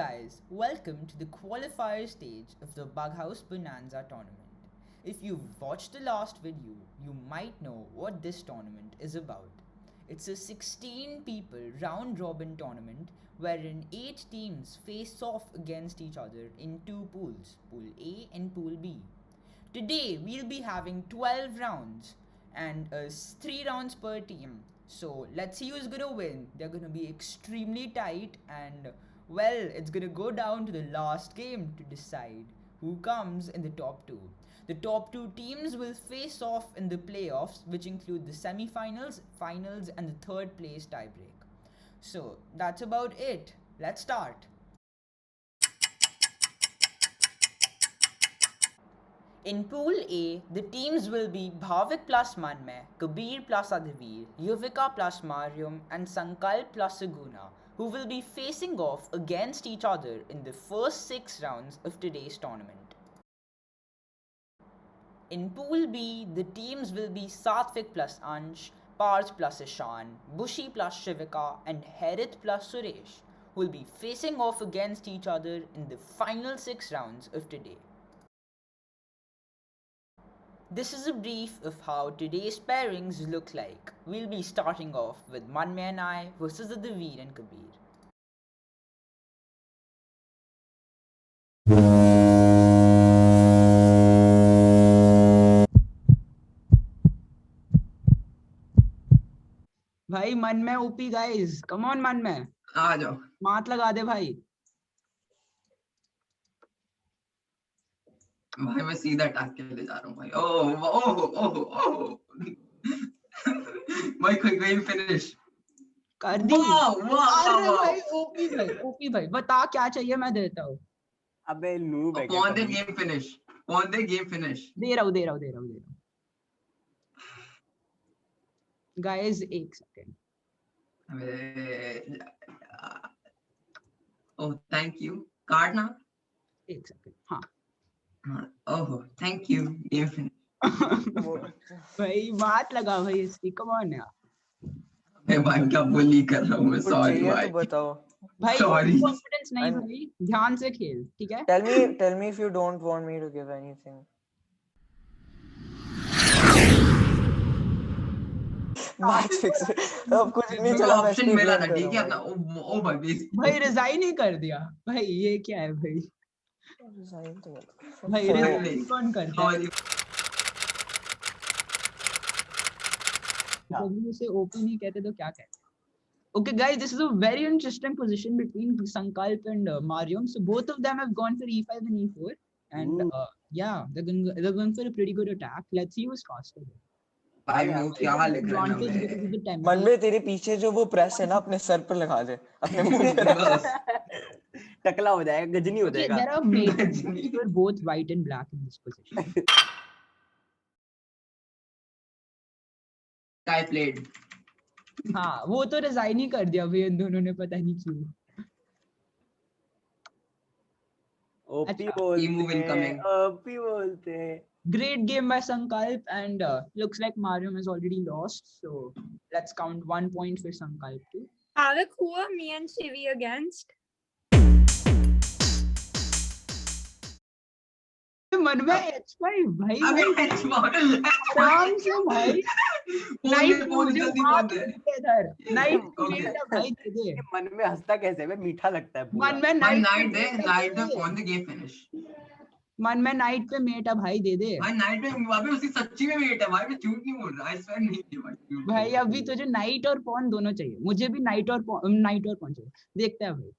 guys, welcome to the qualifier stage of the Bughouse Bonanza tournament. If you've watched the last video, you might know what this tournament is about. It's a 16 people round robin tournament wherein 8 teams face off against each other in 2 pools, Pool A and Pool B. Today we'll be having 12 rounds and 3 rounds per team. So let's see who's gonna win. They're gonna be extremely tight and well, it's gonna go down to the last game to decide who comes in the top 2. The top 2 teams will face off in the playoffs, which include the semi-finals, finals and the third place tiebreak. So that's about it. Let's start. In Pool A, the teams will be Bhavik plus Manmay, Kabir plus Adhivir, Yuvika plus Mariam, and Sankalp plus Saguna, who will be facing off against each other in the first 6 rounds of today's tournament. In Pool B, the teams will be Satvik plus Ansh, Parth plus Ishan, Bushi plus Shivika, and Harith plus Suresh, who will be facing off against each other in the final 6 rounds of today. This is a brief of how today's pairings look like. We'll be starting off with Manmay and I versus the Adhivir and Kabir. भाई Manmay OP guys, come on Manmay. आ जाओ मात लगा दे भाई. भाई मैं सीधा attack के लिए जा रहा हूँ भाई. ओह ओह ओह ओह भाई कोई फिनिश कर दी. अरे भाई ओपी भाई बता क्या चाहिए मैं देता हूँ. अबे नूब है ऑन द गेम फिनिश दे रहा हूँ. गाइस एक second. Oh thank you card ना. एक सेकंड. हाँ oh thank you game finish. भाई बात लगा भाई इसकी. कम ऑन यार. मैं भाई क्या बुली कर रहा हूँ मैं. सॉरी भाई. तो बताओ भाई Sorry. कॉन्फिडेंस नहीं भाई. ध्यान से खेल ठीक है. tell me if you don't want me to give anything. बात फिक्स. अब कुछ नहीं चला. ऑप्शन मिला था ठीक है अपना. ओ भाई रिजाइन ही कर दिया. भाई ये क्या है भाई. भाई रिजाइन कौन करता है. कभी उसे ओपी नहीं कहते तो क्या कहते. Okay guys, this is a very interesting position between Sankalp and Mariam. So both of them have gone for E5 and E4 and yeah, they're going for a pretty good attack. Let's see who's faster. भाई मैं क्या लिख रहा हूँ. मन में तेरे पीछे जो वो प्रेस है ना अपने सर पर लगा दे. अपने मुंह पे टकला हो जाएगा. गजनी हो जाएगा. There are mates who are both white and black in this position. I played. हाँ वो तो रिजाइन ही कर दिया भाई इन दोनों ने. पता नहीं क्यों. ओपी बोलते हैं. Great game by Sankalp and looks like Mariam has already lost. So let's count 1 point for Sankalp too. Alec, who are me and Shivi against? मन में H5 भाई. अबे H5 आराम से भाई. नाइट भाई दे दे. मन में हंसता कैसे है. मीठा लगता है. मन में नाइट दे कौन द गेम फिनिश. मन में नाइट पे मेट है भाई. दे दे भाई. नाइट में अबे उसकी सच्ची में मेट है भाई. मैं झूठ नहीं बोल रहा. इस बार नहीं थी भाई. भाई अभी तुझे नाइट और पॉन दोनों चाहिए. मुझे भी नाइट और पॉन चाहिए. देखते हैं भाई.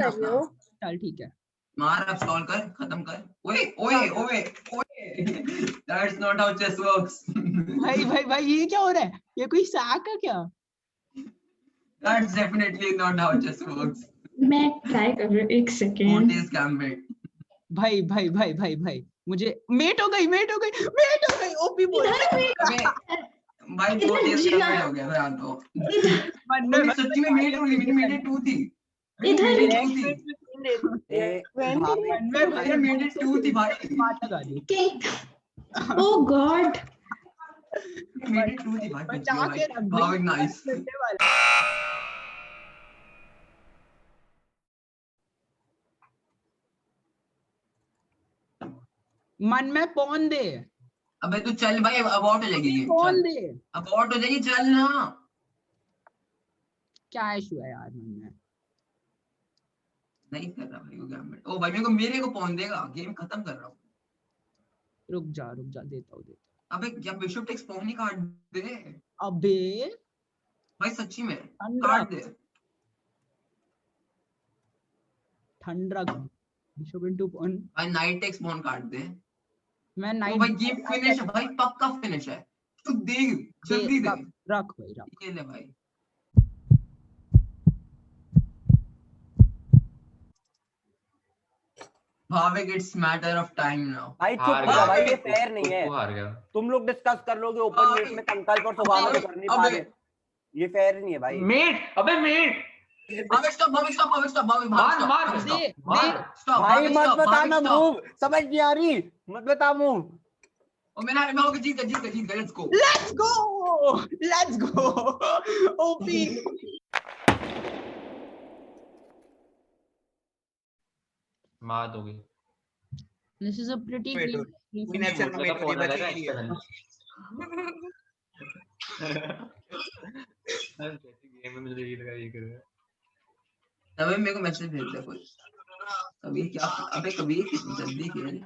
चल ठीक है. मार अब सॉल्व कर. खत्म कर. ओए that's not how chess works. भाई ये क्या हो रहा है. ये कोई सैक है क्या. That's definitely not how chess works. मैं ट्राई कर रही हूँ. एक सेकेंड. What is gambit. भाई मुझे मेट हो गई. ओपी बोल. भाई वो टेस्ट गैम्बिट हो गया. मैं तो मन सच्ची में मेट होगी. मेरी मेट 2 थी. इधर भाई मेट 2 थी भाई. मार लगा दी. Oh God. मेट 2 थी भाई. बचा के रख. भाई नाइस. मन में पौन दे। अबे तू चल भाई, अबॉर्ट हो जाएगी गेम, पौन चल दे। अबॉर्ट हो जाएगी, चल ना। क्या इशू है यार मन में? नहीं कर रहा भाई वो गैम्बिट। ओ भाई मेरे को पौन देगा, गेम खत्म कर रहा हूँ। रुक जा देता हूँ। अबे क्या बिशप टेक्स पॉन ही काट दे अबे भाई, सच्ची में ठंडा काट दे। ठंडा बिशप इनटू पॉन। भाई नाइट टेक्स पॉन काट दे। मैं ओ नाइट भाई गेम फिनिश है भाई, पक्का फिनिश है। तू दे, जल्दी दे। रख भाई रख। ये ले भाई। Bhavik, it's matter of time now. भाई चुप हार हो जा गया भाई, ये फेयर नहीं है। वो हार गया। तुम लोग डिस्कस कर लोगे ओपन मीट में, संकल्प और सुभाष तो कर नहीं पा रहे। ये फेयर नहीं है भाई। मीट, अबे Meet. Bhavik stop, Bhavik stop, Bhavik stop, Bhavik मार स्टॉप, मार भाविक दे स्टॉप, मार। स्टॉप भाई मत बता भाविक ना स्टॉप। मूव, समझ नहीं आ रही, मत बता मूव। ओ मेरा भाविक जीत गया, let's go. Let's go OP. मार दोगे। This is a pretty Wait, clean F7 मतलब wait, फोन ये आ बची रहा नहीं है है। गेम में मुझे लगा ये कर रहा है। तभी मेरे को मैसेज भेज दे कोई। कभी क्या, अबे कभी जल्दी खेल।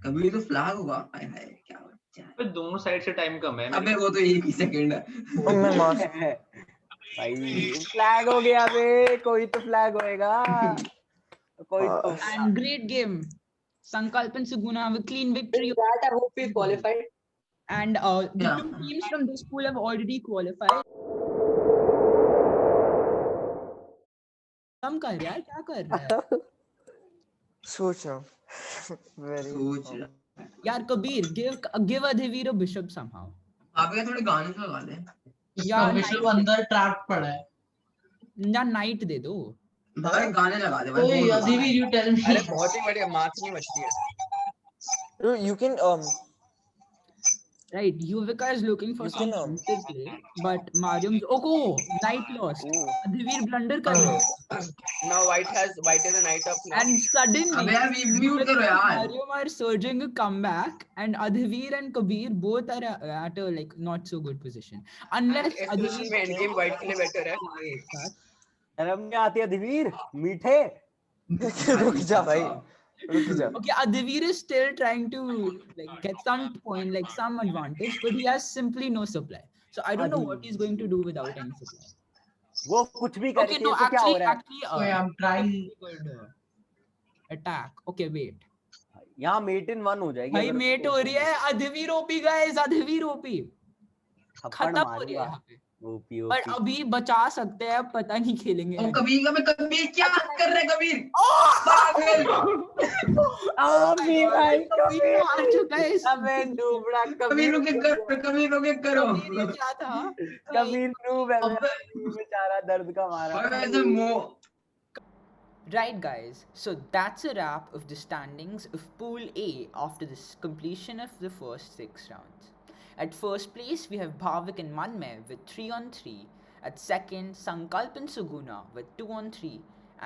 कभी तो फ्लैग होगा। हाय हाय क्या बच्चा है। अबे दोनों साइड से टाइम कम है। अबे वो तो एक ही सेकंड है। मैं मार भाई फ्लैग हो गया बे, कोई तो फ्लैग होएगा, कोई तो। and great game. Sankalp and Suguna have a clean victory. That I hope we qualified. And the Yeah. two teams from this pool have already qualified. कम कर यार, क्या कर रहा है सोच रहा हूँ। Very सोच रहा। यार? Kabir, give Adhivir a bishop somehow. आप ये थोड़े गाने तो लगा दे। या विष्णु अंदर ट्रैप पड़ा है। या नाइट दे दो भाई गाने लगा दे भाई। ओए बोल रहा हूँ। अदीवी यू टेल मी। अरे बहुत ही बढ़िया, मार्क्स नहीं बचती है। You can right. Yuvika is looking for You some can, counter play, but Mariam's night lost. Adhivir blunder कर रहा है. Now white is a knight of now. And suddenly अबे यार म्यूट करो यार। Mariam are surging a comeback, and Adhivir and Kabir both are at a like not so good position. Unless इस position में end game white के लिए better है। शर्म नहीं आती है दिवीर, मीठे। रुक जा भाई, रुक जा। Okay, Adhivir is still trying to like get some point, like some advantage, but he has simply no supply. So I don't know what he's going to do without any supply. वो कुछ भी करे Okay, तो no, क्या हो रहा है? actually, I'm trying. good attack. Okay, wait. यहाँ मेट इन 1 हो जाएगी। भाई मेट हो रही है। Adhivir OP guys, Adhivir OP. खत्म हो रही है यहाँ पे। ओपी पर अभी बचा सकते हैं, पता नहीं खेलेंगे। ओ कबीर कबीर क्या कर रहे कबीर? अभी भाई कबीर हार चुका है इस। अबे डूबड़ा कबीर रुके करो। कबीर ये क्या था? कबीर नूब है बेचारा, दर्द का मारा। Right guys, so that's a wrap of the standings of Pool A after the completion of the first 6 rounds. At first place we have Bhavik and Manmay with 3-on-3. At second, Sankalp and Suguna with 2-on-3.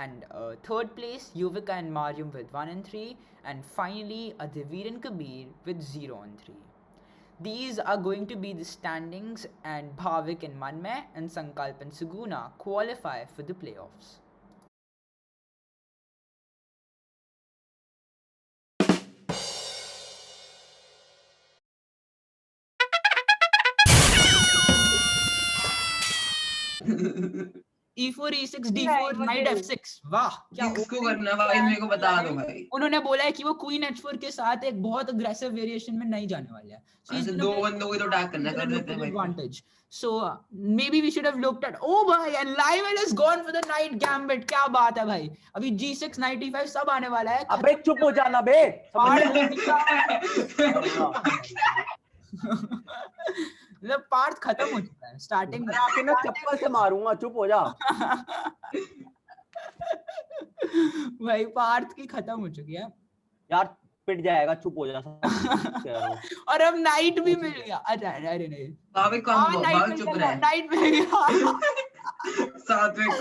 And third place, Yuvika and Mariam with 1-3. And finally, Adhivir and Kabir with 0-3. These are going to be the standings, and Bhavik and Manmay and Sankalp and Suguna qualify for the playoffs. E4 E6 D4 knight F6 वाह क्या किसको करना भाई, मेरे को बता दो भाई। उन्होंने बोला है कि वो क्वीन H4 के साथ एक बहुत अग्रेसिव वेरिएशन में नहीं जाने वाले हैं। ऐसे दो बंदों को तो अटैक करना, कर देते हैं भाई। Advantage. So maybe we should have looked at, oh भाई, and Lionel has gone for the knight gambit। क्या बात है भाई, अभी G6 knight E5 सब आने वाला है। अबे चुप हो जाना बे। मतलब पार्ट खत्म हो चुका है स्टार्टिंग में। आके ना चप्पल से मारूंगा, चुप हो जा। भाई पार्ट की खत्म हो चुकी है यार, पिट जाएगा, चुप हो जा। और अब नाइट भी मिल गया। अरे नहीं, भाभी कम भाभी चुप रहे। नाइट मिल गया। सातवें को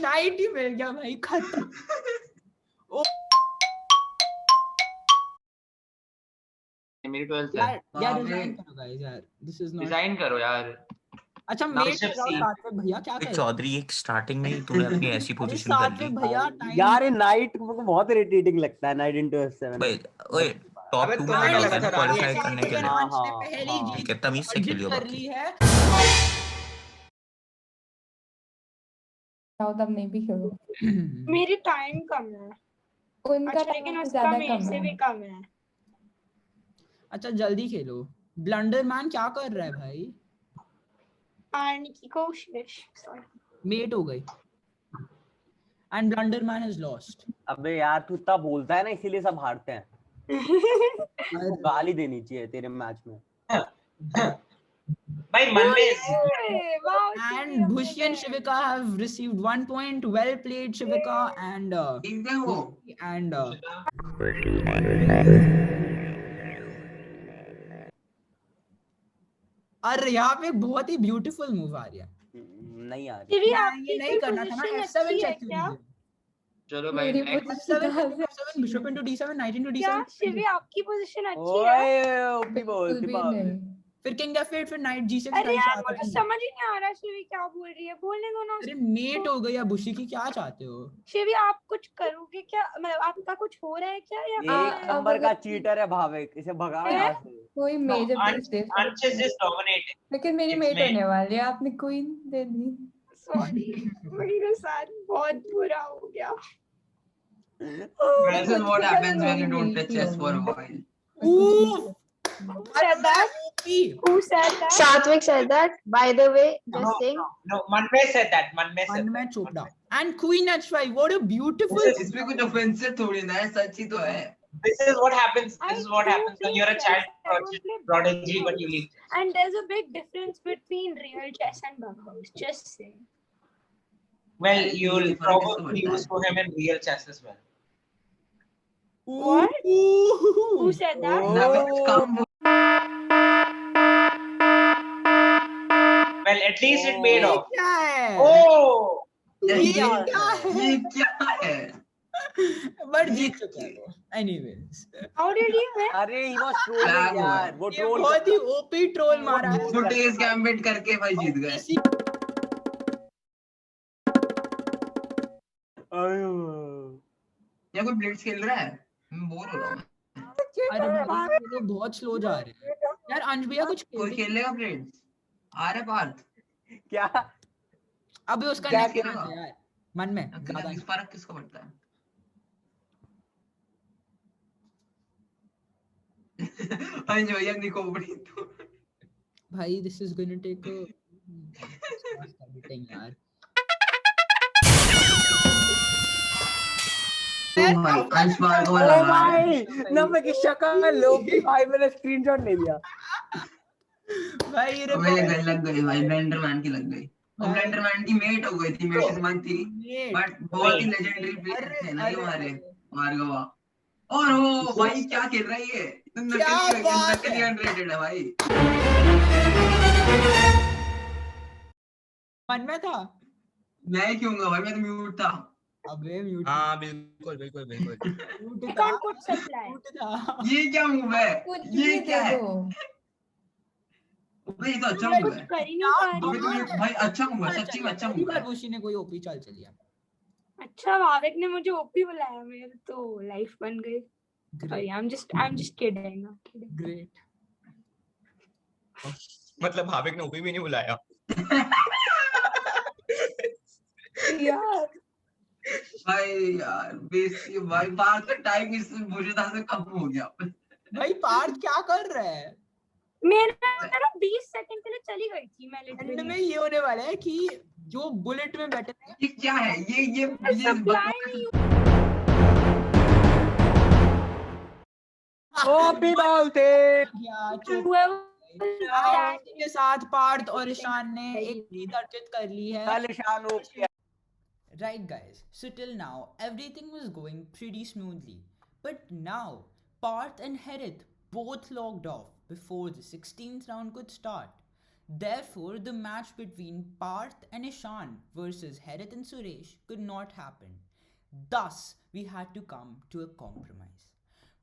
नाइट ही मिल गया भाई, खत्म। मेरी 12th है। यार डिजाइन करो गाइस यार, दिस इज नॉट। डिजाइन करो यार। अच्छा Now मेट shift C. सातवें भैया क्या कर रहे हो? चौधरी एक स्टार्टिंग में ही तूने अपनी ऐसी अरे पोजीशन कर ली सातवें भैया टाइम यार ये नाइट को बहुत इरिटेटिंग लगता है, नाइट इंटू F7। भाई। ओए टॉप अबे 2 तुम्हें में क्या आना लगा था था ना रानी क्वालीफाई ऐसे करने के अगर लिए। हंस ने हाँ, पहली हाँ। जीत ठीक है, तमीज से अर्जित खेलियो कर बाकी। ली है। तब नहीं भी खेलो। मेरी टाइम कम है। उनका अच्छा टाइम लेकिन आपसे उसका ज्यादा मेरे कम से है। भी कम है। अच्छा जल्दी खेलो। ब्लंडर मैन क्या कर रहा है भाई? आने की कोशिश। Sorry. मेट हो गई and blunder man has lost. अबे यार तू इतना बोलता है ना, इसीलिए सब हारते हैं। तू गाली देनी चाहिए तेरे मैच में। भाई मन में Wow, And Bhushi and Shivika have received 1 point. Well played, Shivika and ठीक है वो and अरे यहाँ पे एक बहुत ही ब्यूटीफुल मूव आ रही है। नहीं आ रही। शिवी ये आपकी नहीं कोई करना था ना, पोजीशन F7 अच्छी है चेक क्यों क्या? नहीं किया? चलो भाई मेरी next। Position F7 Bishop into D7 Knight into क्या D7 शिवी आपकी पोजीशन अच्छी है? ओए ओपी बोल बिल्कुल भी नहीं। फिर King F8 फिर Knight G6 अरे कहीं से यार आता मुझे नहीं। समझ ही नहीं आ रहा शिवी क्या बोल रही है, बोलने दो ना। अरे मेट हो गई बुशी की, क्या चाहते हो? शिवी आप कुछ करोगे क्या, मतलब आपका कुछ हो रहा है क्या या एक नंबर का चीटर है भाविक, इसे भगाओ है? यहाँ से। कोई मेजर पीस दे सकता है। Ansh is just dominating. लेकिन मेरी It's मेट me. होने वाली है, आपने क्वीन दे दी। सॉरी मेरे साथ बहुत बुरा हो गया। this is what happens when you don't play chess for a while. Oof! Who said that? OP! Who said that? Satvik said that. By the way, just No, saying. no, Manmay said that. Manmay said Manmay that. Chopra and Queen H5. What a beautiful. इसमें कुछ offensive थोड़ी ना है, सच ही तो है। This is what happens. I This is what do happens when play you're a chess. child I don't play prodigy, Bug but you leave. House. And there's a big difference between real chess and Bug House. Just saying. Well, ये you'll फर्क probably किसको lose to him in real chess as well. What? Who Ooh. said that? ना बस कम Well, at least it paid ये off. क्या है? Oh! ये क्या क्या है? ये क्या है? बट जीत चुका है वो। Anyways, How did you win? अरे he was trolling Lag हुआ यार, है। वो ये ट्रोल बहुत ही ओपी ट्रोल मारा है। तो डेज गैम्बिट करके भाई जीत गए। इसी या कोई ब्लिट्स खेल रहा है? मैं बोर हो रहा हूँ। अरे भाई ये लोग बहुत स्लो जा रहे हैं यार। अंश भैया कुछ कोई खेलते खेलेगा ब्लिट्स? आ रहा पार्थ? क्या? अबे उसका क्या नेक्स्ट खेलेगा? मैच है यार, मन में ज्यादा इस फर्क किसको पड़ता है? अंश भैया निकोबड़ी तो भाई। This is going to take editing यार। भाई अंश बार को ओ वाला भाई नंबर की शक्ल लो भाई, मैंने स्क्रीनशॉट ले लिया। भाई ये मेरे लग गई भाई, ब्लेंडर मैन की लग गई। और ब्लेंडर मैन की मेट हो गई थी, मेट से मन थी, बट बहुत ही लेजेंडरी प्लेयर थे ना ये हमारे भार्गवा। और वो भाई क्या खेल रहा है ये? नकली अनरेटेड है भाई। मन में था। मैं ही क्यों भाई, मैं तो म्यूट था। अबे म्यूट हाँ बिल्कुल बिल्कुल बिल्कुल। म्यूट I था, can't put supply. म्यूट था। ये क्या मूव है? कुछ ये भी क्या दे है? दो। भाई ये तो अच्छा मैं मूव कुछ है। कर ही नहीं पा अबे रही। तो भाई अच्छा मूव है, सच्ची में अच्छा पहली मूव बार है। बुशी ने कोई ओपी चाल चलिया। अच्छा भाविक ने मुझे ओपी बुलाया, मेरे तो लाइफ बन गई। Sorry, I'm just kidding. I'm kidding. Great. मतलब भाविक ने ऊपी भी नहीं बुलाया। यार भाई यार बेसी भाई बात का टाइम इस भूषिता से कम हो गया। भाई पार्थ क्या कर रहा है? मेरा 20 सेकंड के लिए चली गई थी मैं एंड लिटरली। में ये होने वाला है कि जो बुलेट में बैठे थे ये क्या है? ये सप्लाई नहीं ओपी बोलते क्या चुप। हुआ। के साथ पार्थ और ईशान ने एक जीत अर्जित कर ली है। कल Ishaan OP. Right guys, so till now everything was going pretty smoothly, but now Parth and Harith both logged off before the 16th round could start. Therefore, the match between Parth and Ishan versus Harith and Suresh could not happen. Thus, we had to come to a compromise.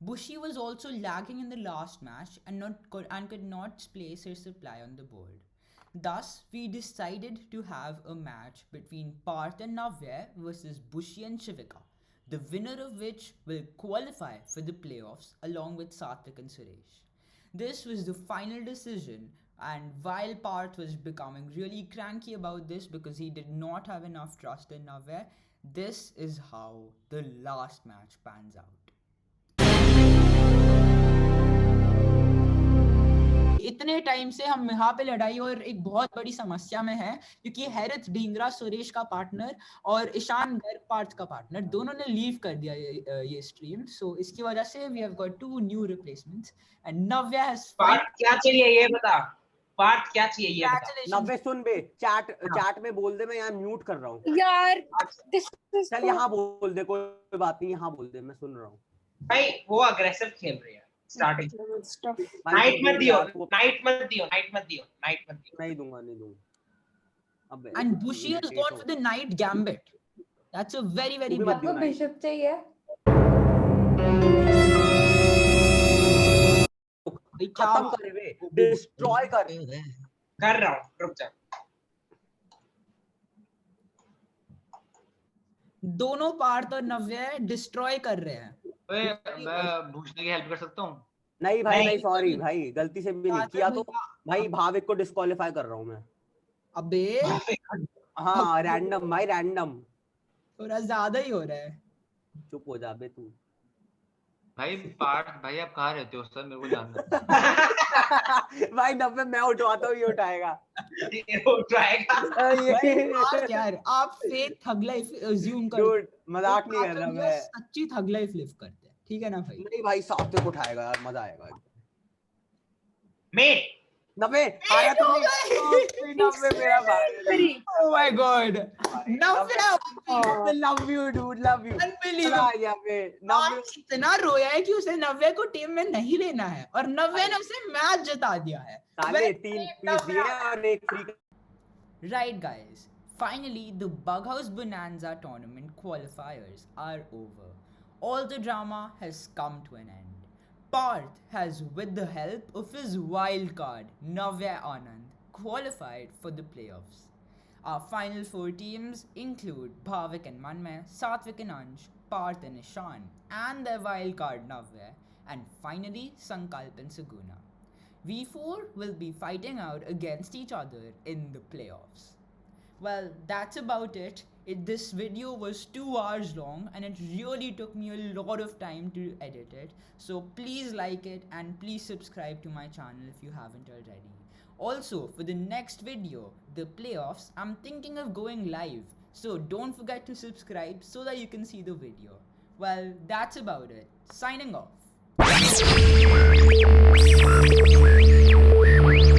Bushi was also lagging in the last match and could not place her supply on the board. Thus, we decided to have a match between Parth and Navya versus Bushi and Shivika, the winner of which will qualify for the playoffs along with Satvik and Suresh. This was the final decision, and while Parth was becoming really cranky about this because he did not have enough trust in Navya, this is how the last match pans out. इतने time से हम यहाँ पे लड़ाई और एक बहुत बड़ी समस्या में है क्योंकि हैरिथ ढींगरा सुरेश का पार्टनर और ईशान गर्ग पार्थ का पार्टनर दोनों ने लीव कर दिया ये स्ट्रीम, सो इसकी वजह से we have got 2 new replacements and Navya has Parth क्या चाहिए ये बता, पार्थ क्या चाहिए ये बता। नव्या सुन बे, चैट में बोल दे, मैं यहाँ म्यूट कर रहा हूँ यार। चल यहाँ बोल दे, कोई बात नहीं, यहाँ बोल दे, मैं सुन रहा हूँ। भाई वो अग्रेसिव खेल रही है स्टार्टिंग। नाइट मत दियो, नहीं दूंगा। अबे and Bushi has gone for the knight gambit. That's a very very big आपको बिशप चाहिए? खत्म कर बे, डिस्ट्रॉय कर रहा हूँ, रुक जा। दोनों पार्थ और नव्या डिस्ट्रॉय कर रहे हैं। मैं भूषण की हेल्प कर सकता हूँ? नहीं भाई, नहीं सॉरी भाई, गलती से भी नहीं किया तो भाई भाविक को डिस्क्वालीफाई कर रहा हूँ मैं। अबे हाँ रैंडम भाई, रैंडम थोड़ा ज्यादा ही हो रहा है। चुप हो जा बे तू। भाई पार्थ भाई आप कहाँ रहते हो सर, मेरे को जानना है। भाई दबे मैं उठवाता हूँ, ये उठाएगा। यार आप फेक थग लाइफ अज्यूम कर, मजाक नहीं कर रहा मैं, सच्ची थग लाइफ लिव करते हैं, ठीक है ना भाई? नहीं भाई सात्विक उठाएगा यार, मजा आएगा। मेट नब्बे आया तो नब्बे मेरा भाई। Oh my God, Navya, I love you dude, love you। नव्या इतना रोया है कि उसे नव्या को टीम में नहीं लेना है और नव्या ने उसे मैच जिता दिया है। साले 3 पीस दिए और एक free. Right guys, finally the Bughouse Bonanza tournament qualifiers are over. All the drama has come to an end. Parth has, with the help of his wild card, Navya Anand, qualified for the playoffs. Our final 4 teams include Bhavik and Manmay, Satvik and Ansh, Parth and Ishan, and their wild card Navya, and finally Sankalp and Saguna. We 4 will be fighting out against each other in the playoffs. Well, that's about it. This video was 2 hours long and it really took me a lot of time to edit it. So please like it and please subscribe to my channel if you haven't already. Also, for the next video, the playoffs, I'm thinking of going live. So don't forget to subscribe so that you can see the video. Well, that's about it. Signing off.